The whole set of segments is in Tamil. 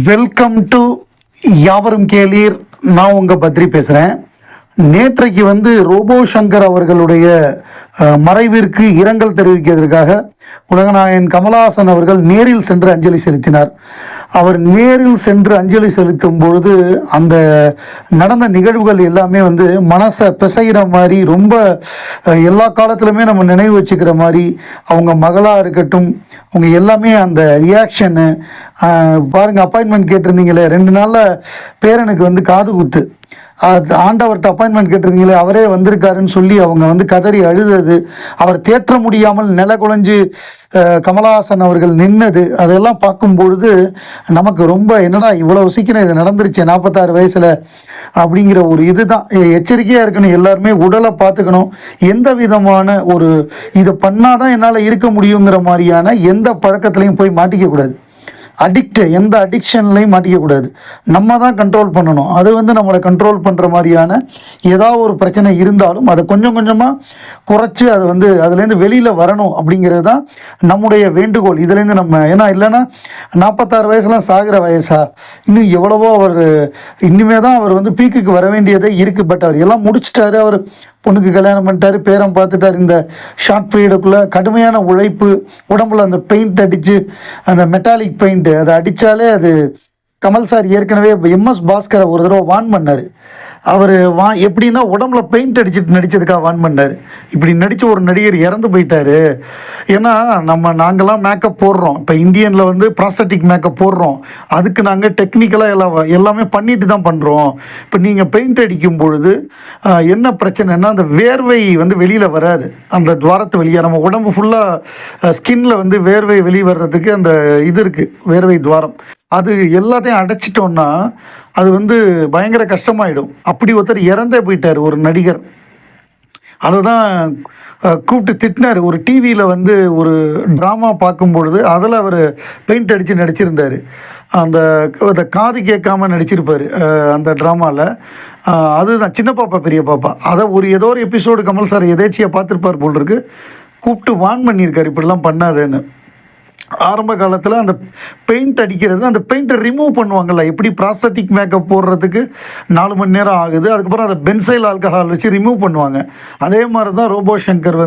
வெல்கம் டு யாவரும் கேளீர். நான் உங்கள் பத்ரி பேசுகிறேன். நேற்றைக்கு ரோபோ சங்கர் அவர்களுடைய மறைவிற்கு இரங்கல் தெரிவிக்கிறதுக்காக உலகநாயகன் கமலஹாசன் அவர்கள் நேரில் சென்று அஞ்சலி செலுத்தினார். அவர் நேரில் சென்று அஞ்சலி செலுத்தும் பொழுது அந்த நடந்த நிகழ்வுகள் எல்லாமே மனசை பிசைகிற மாதிரி, ரொம்ப எல்லா காலத்துலையுமே நம்ம நினைவு வச்சுக்கிற மாதிரி, அவங்க மகளாக இருக்கட்டும், அவங்க எல்லாமே அந்த ரியாக்ஷனு பாருங்கள். அப்பாயின்மெண்ட் கேட்டிருந்தீங்களே 2 நாளில் பேரனுக்கு காது குத்து, ஆண்டவர்கிட்ட அப்பாயின்மெண்ட் கேட்டிருந்தீங்களே அவரே வந்திருக்காருன்னு சொல்லி அவங்க கதறி அழுதது, அவர் தேற்ற முடியாமல் நில குலைஞ்சு கமலஹாசன் அவர்கள் நின்னது, அதெல்லாம் பார்க்கும்பொழுது நமக்கு ரொம்ப என்னடா இவ்வளோ சீக்கிரம் இது நடந்துருச்சு 46 வயசில் அப்படிங்கிற ஒரு இதுதான். எச்சரிக்கையாக இருக்கணும், எல்லாருமே உடலை பார்த்துக்கணும். எந்த விதமான ஒரு இதை பண்ணாதான் என்னால் இருக்க முடியுங்கிற மாதிரியான எந்த பழக்கத்துலையும் போய் மாட்டிக்கக்கூடாது. எந்த அடிக்ஷன்லையும் மாட்டிக்கக்கூடாது. நம்ம தான் கண்ட்ரோல் பண்ணணும். அது நம்மளை கண்ட்ரோல் பண்ணுற மாதிரியான ஏதாவது ஒரு பிரச்சனை இருந்தாலும் அதை கொஞ்சம் கொஞ்சமாக குறைச்சி அது அதுலேருந்து வெளியில் வரணும் அப்படிங்கிறது தான் நம்முடைய வேண்டுகோள். இதுலேருந்து நம்ம இல்லைன்னா 46 வயசுலாம் சாகிற வயசா, இன்னும் எவ்வளவோ அவர் இன்னுமே தான் அவர் பீக்குக்கு வர வேண்டியதே இருக்குது. பட் அவர் எல்லாம் முடிச்சிட்டாரு. அவர் பொண்ணுக்கு கல்யாணம் பண்ணிட்டாரு, பேரம் பார்த்துட்டார். இந்த ஷார்ட் பீரியடுக்குள்ளே கடுமையான உழைப்பு, உடம்புல அந்த பெயிண்ட் அடித்து, அந்த மெட்டாலிக் பெயிண்ட்டு அதை அடித்தாலே அது கமல் சார் ஏற்கனவே எம்எஸ் பாஸ்கரை ஒரு தடவை வான் பண்ணார். அவர் எப்படின்னா உடம்புல பெயிண்ட் அடிச்சுட்டு நடித்ததுக்காக வான் பண்ணார். இப்படி நடித்த ஒரு நடிகர் இறந்து போயிட்டார். ஏன்னா நாங்கள்லாம் மேக்கப் போடுறோம், இப்போ இந்தியனில் ப்ராஸ்தட்டிக் மேக்கப் போடுறோம், அதுக்கு நாங்கள் டெக்னிக்கலாக எல்லாமே பண்ணிட்டு தான் பண்ணுறோம். இப்போ நீங்கள் பெயிண்ட் அடிக்கும் பொழுது என்ன பிரச்சனைன்னா அந்த வேர்வை வெளியில் வராது. அந்த துவாரத்து வெளியே நம்ம உடம்பு ஃபுல்லாக ஸ்கின்னில் வேர்வை வெளியே வர்றதுக்கு அந்த இது இருக்குது, வேர்வை துவாரம். அது எல்லாத்தையும் அடைச்சிட்டோன்னா அது பயங்கர கஷ்டமாயிடும். அப்படி ஒருத்தர் இறந்தே போயிட்டார் ஒரு நடிகர். அதை தான் கூப்பிட்டு திட்டினார். ஒரு டிவியில் ஒரு ட்ராமா பார்க்கும்பொழுது அதில் அவர் பெயிண்ட் அடித்து நடிச்சிருந்தார். அந்த காது கேட்காமல் நடிச்சிருப்பார் அந்த ட்ராமாவில். அதுதான் சின்ன பாப்பா பெரிய பாப்பா. அதை ஏதோ ஒரு எபிசோடு கமல் சார் எதேச்சியாக பார்த்துருப்பார் போல் இருக்கு, கூப்பிட்டு வான் பண்ணியிருக்கார் இப்படிலாம் பண்ணாதேன்னு. ஆரம்ப காலத்தில் அந்த பெயிண்ட் அடிக்கிறது, அந்த பெயிண்ட்டை ரிமூவ் பண்ணுவாங்கள்ல, எப்படி ப்ராஸ்தட்டிக் மேக்கப் போடுறதுக்கு 4 மணி நேரம் ஆகுது, அதுக்கப்புறம் அதை பென்சைல் ஆல்கஹால் வச்சு ரிமூவ் பண்ணுவாங்க. அதே மாதிரி தான் ரோபோ சங்கர்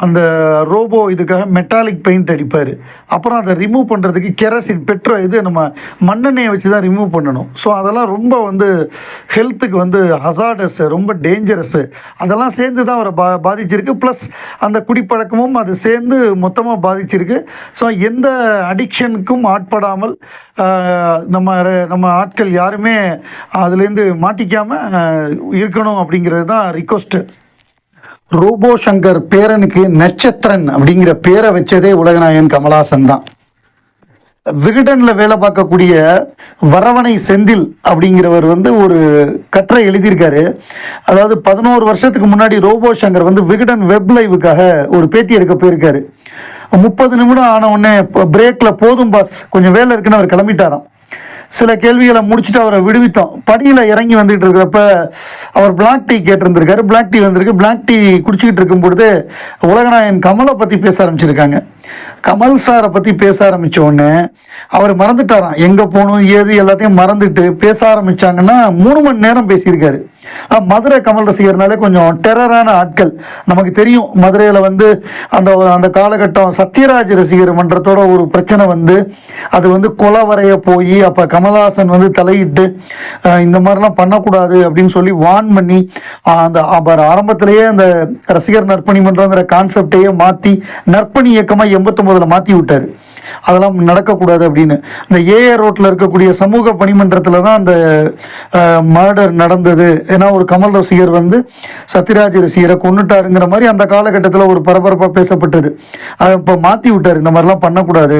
அந்த ரோபோ இதுக்காக மெட்டாலிக் பெயிண்ட் அடிப்பார். அப்புறம் அதை ரிமூவ் பண்ணுறதுக்கு கெரசின், நம்ம மண்ணெண்ணெயை வச்சு தான் ரிமூவ் பண்ணணும். ஸோ அதெல்லாம் ரொம்ப ஹெல்த்துக்கு ஹசார்டஸ்ஸு, ரொம்ப டேஞ்சரஸ்ஸு. அதெல்லாம் சேர்ந்து தான் அவரை பாதிச்சிருக்கு. ப்ளஸ் அந்த குடிப்பழக்கமும் அது சேர்ந்து மொத்தமாக பாதிச்சிருக்கு. ஸோ எந்த அடிக்ஷனுக்கும் ஆட்படாமல் நம்ம ஆட்கள் யாருமே அதுலேருந்து மாட்டிக்காமல் இருக்கணும் அப்படிங்கிறது தான் ரிக்வஸ்ட்டு. ரோபோ சங்கர் பேரனுக்கு நட்சத்திரன் அப்படிங்கிற பேரை வச்சதே உலகநாயகன் கமலஹாசன் தான். விகடனில் வேலை பார்க்கக்கூடிய வரவணை செந்தில் அப்படிங்கிறவர் ஒரு கட்டுரை எழுதியிருக்காரு. அதாவது 11 வருஷத்துக்கு முன்னாடி ரோபோ சங்கர் விகடன் வெப் லைவுக்காக ஒரு பேட்டி எடுக்க போயிருக்காரு. 30 நிமிடம் ஆன உடனே பிரேக்கில் போதும் பாஸ் கொஞ்சம் வேலை இருக்குன்னு அவர் கிளம்பிட்டாராம். சில கேள்விகளை முடிச்சுட்டு அவரை விடுவித்தோம். படியில் இறங்கி வந்துகிட்டு இருக்கிறப்ப அவர் பிளாக் டீ கேட்டிருந்திருக்காரு. பிளாக் டீ வந்திருக்கு. பிளாக் டீ குடிச்சிக்கிட்டு இருக்கும் பொழுது உலகநாயகன் கமலை பற்றி பேச ஆரம்பிச்சிருக்காங்க. கமல் சாரை பற்றி பேச ஆரம்பித்த உடனே அவர் மறந்துட்டாராம், எங்கே போகணும் ஏது எல்லாத்தையும் மறந்துட்டு பேச ஆரம்பித்தாங்கன்னா 3 மணி நேரம் பேசியிருக்காரு. மதுரை கமல் ரசிகர்னாலே கொஞ்சம் டெரரான ஆட்கள் நமக்கு தெரியும். மதுரையில் அந்த காலகட்டம் சத்யராஜ் ரசிகர் மன்றத்தோட ஒரு பிரச்சனை அது கொலை வரைய போய் அப்போ கமலஹாசன் தலையிட்டு இந்த மாதிரிலாம் பண்ணக்கூடாது அப்படின்னு சொல்லி வான் பண்ணி ஆரம்பத்திலேயே அந்த ரசிகர் நற்பணி மன்றங்கிற கான்செப்டையே மாற்றி நற்பணி இயக்கமாக 89 மாற்றி விட்டார். அதெல்லாம் நடக்கக்கூடாது அப்படின்னு. இந்த ஏஆர் ரோட்டில் இருக்கக்கூடிய சமூக பணிமன்றத்தில் தான் அந்த மர்டர் நடந்தது. ஏன்னா ஒரு கமல் ரசிகர் சத்யராஜ் ரசிகரை கொண்டுட்டாருங்கிற மாதிரி அந்த காலகட்டத்தில் ஒரு பரபரப்பாக பேசப்பட்டது. அதை இப்போ மாற்றி விட்டார். இந்த மாதிரிலாம் பண்ணக்கூடாது,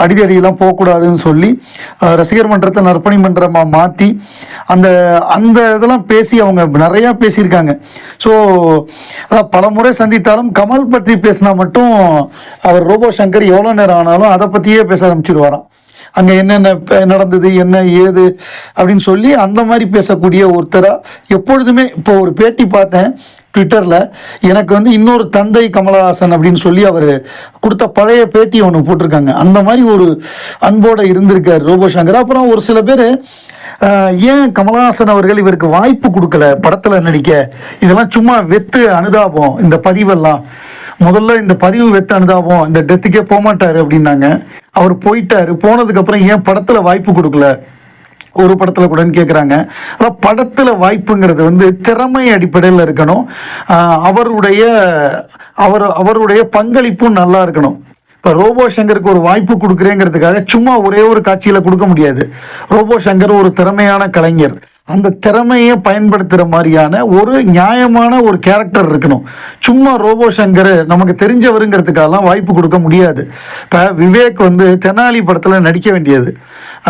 அடிதடியெல்லாம் போகக்கூடாதுன்னு சொல்லி ரசிகர் மன்றத்தை நற்பணி மன்றமாக மாற்றி அந்த அந்த இதெல்லாம் பேசி அவங்க நிறையா பேசியிருக்காங்க. ஸோ பல முறை சந்தித்தாலும் கமல் பற்றி பேசினா மட்டும் அவர் ரோபோ சங்கர் எவ்வளோ நேரம் ஆனாலும் அதை பற்றியே பேச ஆரம்பிச்சுடுவாராம். அங்கே என்னென்ன நடந்தது என்ன ஏது அப்படின்னு சொல்லி அந்த மாதிரி பேசக்கூடிய ஒருத்தராக எப்பொழுதுமே. இப்போ ஒரு பேட்டி பார்த்தேன், ட்விட்டரில் எனக்கு வந்து இன்னொரு தந்தை கமலஹாசன் அப்படின்னு சொல்லி அவர் கொடுத்த பழைய பேட்டி ஒன்று போட்டிருக்காங்க. அந்த மாதிரி ஒரு அன்போடு இருந்திருக்கார் ரோபோ சங்கர். அப்புறம் ஒரு சில பேர் ஏன் கமலஹாசன் அவர்கள் இவருக்கு வாய்ப்பு கொடுக்கல படத்தில் நடிக்க, இதெல்லாம் சும்மா வெத்து அனுதாபம், இந்த பதிவெல்லாம் முதல்ல இந்த பதிவு வெத்து அனுதாபம், இந்த டெத்துக்கே போகமாட்டார் அப்படின்னாங்க. அவர் போயிட்டார். போனதுக்கப்புறம் ஏன் படத்தில் வாய்ப்பு கொடுக்கல ஒரு படத்தில் கூடன்னு கேட்குறாங்க. அதாவது படத்தில் வாய்ப்புங்கிறது வந்து திறமை அடிப்படையில் இருக்கணும். அவருடைய பங்களிப்பும் நல்லா இருக்கணும். இப்போ ரோபோ சங்கருக்கு ஒரு வாய்ப்பு கொடுக்குறேங்கிறதுக்காக சும்மா ஒரே ஒரு காட்சியில் கொடுக்க முடியாது. ரோபோ சங்கர் ஒரு திறமையான கலைஞர். அந்த திறமையை பயன்படுத்துகிற மாதிரியான ஒரு நியாயமான ஒரு கேரக்டர் இருக்கணும். சும்மா ரோபோ சங்கர் நமக்கு தெரிஞ்சவருங்கிறதுக்காகலாம் வாய்ப்பு கொடுக்க முடியாது. இப்போ விவேக் வந்து தெனாலி படத்தில் நடிக்க வேண்டியது.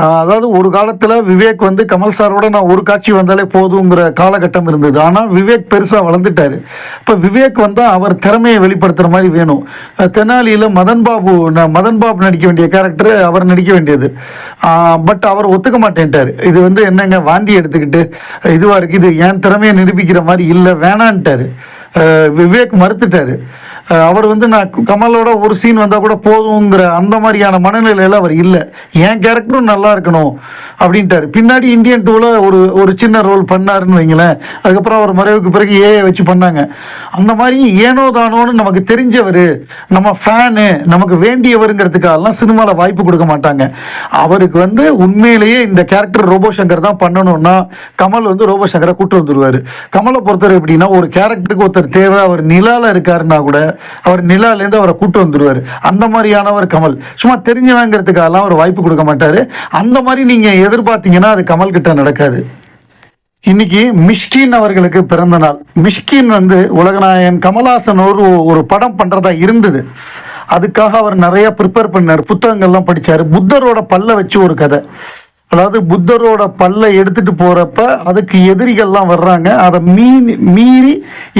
அதாவது ஒரு காலத்தில் விவேக் வந்து கமல் சாரோட நான் ஒரு காட்சி வந்தாலே போதுங்கிற காலகட்டம் இருந்தது. ஆனால் விவேக் பெருசாக வளர்ந்துட்டார். இப்போ விவேக் வந்தால் அவர் திறமையை வெளிப்படுத்துகிற மாதிரி வேணும். தெனாலியில் மதன் பாபு நடிக்க வேண்டிய கேரக்டர் அவர் நடிக்க வேண்டியது. பட் அவர் ஒத்துக்க மாட்டேன்ட்டார். இது வந்து என்னங்க வாந்தி எடுத்துக்கிட்டு இதுவாக இருக்குது, இது என் திறமையை நிரூபிக்கிற மாதிரி இல்லை, வேணான்ட்டார். விவேக் மறுத்துட்டார். அவர் வந்து நான் கமலோட ஒரு சீன் வந்தால் கூட போதுங்கிற அந்த மாதிரியான மனநிலையில் அவர் இல்லை. என் கேரக்டரும் நல்லா இருக்கணும் அப்படின்ட்டார். பின்னாடி இந்தியன் 2ல் ஒரு சின்ன ரோல் பண்ணாருன்னு வைங்களேன். அதுக்கப்புறம் அவர் மறைவுக்கு பிறகு ஏஐ வச்சு பண்ணாங்க. அந்த மாதிரி ஏனோ தானோன்னு நமக்கு தெரிஞ்சவர், நம்ம ஃபேனு, நமக்கு வேண்டியவருங்கிறதுக்காகலாம் சினிமாவில் வாய்ப்பு கொடுக்க மாட்டாங்க. அவருக்கு வந்து உண்மையிலேயே இந்த கேரக்டர் ரோபோ சங்கர் தான் பண்ணணும்னா கமல் வந்து ரோபோ சங்கரை கூட்டு வந்துடுவார். கமலை பொறுத்தவரை எப்படின்னா, ஒரு கேரக்டருக்கு ஒருத்தர் தேவை, அவர் நிலாவில் இருக்காருன்னா கூட அவர் நிலாலேருந்து அவரை கூட்டு வந்துடுவார். அந்த மாதிரியானவர் கமல். சும்மா தெரிஞ்சவங்கிறதுக்காகலாம் அவர் வாய்ப்பு கொடுக்க மாட்டார். அந்த மாதிரி நீங்கள் எதிர்பார்த்தீங்கன்னா அது கமல் கிட்ட நடக்காது. இன்னைக்கு மிஷ்கின் அவர்களுக்கு பிறந்த நாள். மிஷ்கின் வந்து உலகநாயகன் கமல்ஹாசன் ஒரு படம் பண்ணுறதா இருந்தது. அதுக்காக அவர் நிறைய ப்ரிப்பேர் பண்ணார், புத்தகங்கள்லாம் படித்தார். புத்தரோட பல்ல வச்சு ஒரு கதை. அதாவது புத்தரோட பல்லை எடுத்துகிட்டு போகிறப்ப அதுக்கு எதிரிகள்லாம் வர்றாங்க. அதை மீறி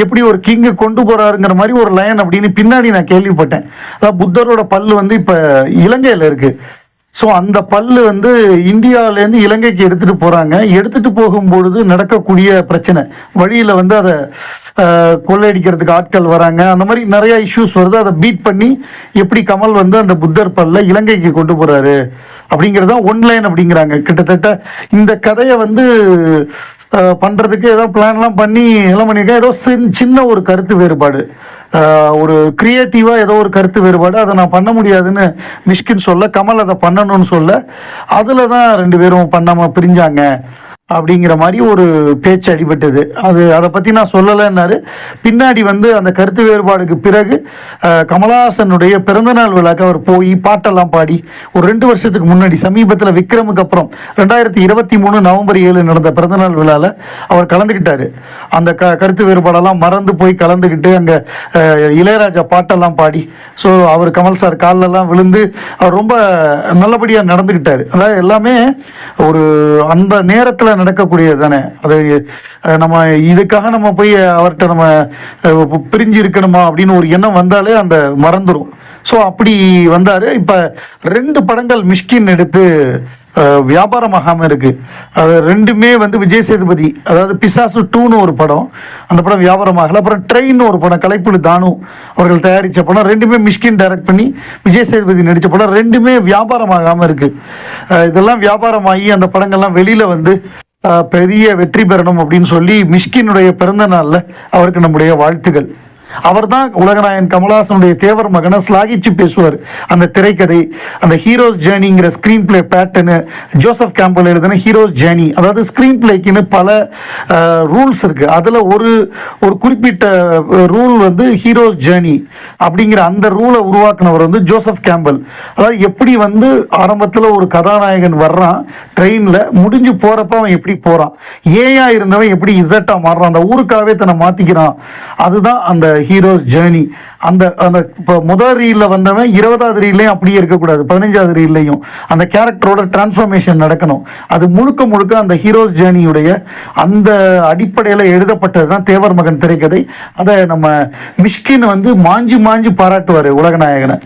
எப்படி ஒரு கிங்கு கொண்டு போகிறாருங்கிற மாதிரி ஒரு லைன் அப்படின்னு பின்னாடி நான் கேள்விப்பட்டேன். அதாவது புத்தரோட பல்லு வந்து இப்போ இலங்கையில் இருக்குது. ஸோ அந்த பல்லு வந்து இந்தியாவிலேருந்து இலங்கைக்கு எடுத்துகிட்டு போகிறாங்க. எடுத்துகிட்டு போகும்பொழுது நடக்கக்கூடிய பிரச்சனை, வழியில் வந்து அதை கொள்ளையடிக்கிறதுக்கு ஆட்கள் வராங்க. அந்த மாதிரி நிறையா இஷ்யூஸ் வருது. அதை பீட் பண்ணி எப்படி கமல் வந்து அந்த புத்தர் பல்லை இலங்கைக்கு கொண்டு போகிறாரு அப்படிங்கிறத ஒன்லைன் அப்படிங்கிறாங்க. கிட்டத்தட்ட இந்த கதையை வந்து பண்ணுறதுக்கு ஏதோ பிளான்லாம் பண்ணி எல்லாம் பண்ணியிருக்கேன். ஏதோ சின்ன ஒரு கருத்து வேறுபாடு, ஒரு கிரியேட்டிவாக ஏதோ ஒரு கருத்து வேறுபாடு, அதை நான் பண்ண முடியாதுன்னு மிஷ்கின் சொல்ல, கமல் அதை பண்ணணும்னு சொல்ல, அதில் தான் 2 பேரும் பண்ணாமல் பிரிஞ்சாங்க அப்படிங்கிற மாதிரி ஒரு பேச்சு அடிபட்டது. அதை பற்றி நான் சொல்லலைன்னாரு. பின்னாடி வந்து அந்த கருத்து வேறுபாடுக்கு பிறகு கமல்ஹாசனுடைய பிறந்தநாள் விழாக்கு அவர் போய் பாட்டெல்லாம் பாடி ஒரு 2 வருஷத்துக்கு முன்னாடி சமீபத்தில் விக்ரமுக்கு அப்புறம் 2023 நவம்பர் 7 நடந்த பிறந்தநாள் விழாவில் அவர் கலந்துக்கிட்டார். அந்த கருத்து வேறுபாடெல்லாம் மறந்து போய் கலந்துக்கிட்டு அங்கே இளையராஜா பாட்டெல்லாம் பாடி, ஸோ அவர் கமல் சார் காலிலெல்லாம் விழுந்து அவர் ரொம்ப நல்லபடியாக நடந்துக்கிட்டார். அதாவது எல்லாமே ஒரு அந்த நேரத்தில் நடக்கக்கூடியது தானே. அது நம்ம இதுக்காக நம்ம போய் அவர்கிட்ட நம்ம பிரிஞ்சு இருக்கணுமா அப்படின்னு ஒரு எண்ணம் வந்தாலே அந்த மறந்துடும். ஸோ அப்படி வந்தார். இப்போ 2 படங்கள் மிஷ்கின் எடுத்து வியாபாரமாகாமல் இருக்குது. அது 2மே வந்து விஜய் சேதுபதி, அதாவது பிசாசு 2ன்னு ஒரு படம், அந்த படம் வியாபாரமாகலை. அப்புறம் ட்ரெயின்னு ஒரு படம் கலைப்புலி தானு அவர்கள் தயாரித்த படம், 2மே மிஷ்கின் டைரக்ட் பண்ணி விஜய் சேதுபதி நடித்த படம், 2மே வியாபாரமாகாமல் இருக்குது. இதெல்லாம் வியாபாரமாகி அந்த படங்கள்லாம் வெளியில் வந்து பெரிய வெற்றி பெறணும் அப்படின்னு சொல்லி மிஷ்கினுடைய பிறந்த நாளில் அவருக்கு நம்முடைய வாழ்த்துக்கள். அவர் தான் உலகநாயகன் கமல்ஹாசனுடைய தேவர் மகனை ஸ்லாகிச்சு பேசுவார். அந்த திரைக்கதை, அந்த ஹீரோஸ் ஜேர்னிங்கிற ஸ்க்ரீன் பிளே பேட்டர்னு, ஜோசப் கேம்பல் எழுதின ஹீரோஸ் ஜேர்னி, அதாவது ஸ்க்ரீன் பிளேக்குன்னு பல ரூல்ஸ் இருக்குது. அதில் ஒரு குறிப்பிட்ட ரூல் வந்து ஹீரோஸ் ஜேர்னி அப்படிங்கிற அந்த ரூலை உருவாக்குனவர் வந்து ஜோசப் கேம்பல். அதாவது எப்படி வந்து ஆரம்பத்தில் ஒரு கதாநாயகன் வர்றான் ட்ரெயினில், முடிஞ்சு போகிறப்ப அவன் எப்படி போகிறான், ஏயா இருந்தவன் எப்படி இசட்டாக மாறுறான், அந்த ஊருக்காகவே தன்னை மாற்றிக்கிறான். அதுதான் அந்த ஹீரோஸ் ஜேர்னி. அந்த இப்போ முதல் ரீலில் வந்தவன் 20வது ரீல்லையும் அப்படியே இருக்கக்கூடாது, 15வது ரீல்லையும் அந்த கேரக்டரோட டிரான்ஸ்ஃபர்மேஷன் நடக்கணும். அது முழுக்க அந்த ஹீரோஸ் ஜேர்னியுடைய அந்த அடிப்படையில் எழுதப்பட்டது தான் தேவர் மகன் திரைக்கதை. அதை நம்ம மிஷ்கின் வந்து மாஞ்சி பாராட்டுவார் உலகநாயகனை.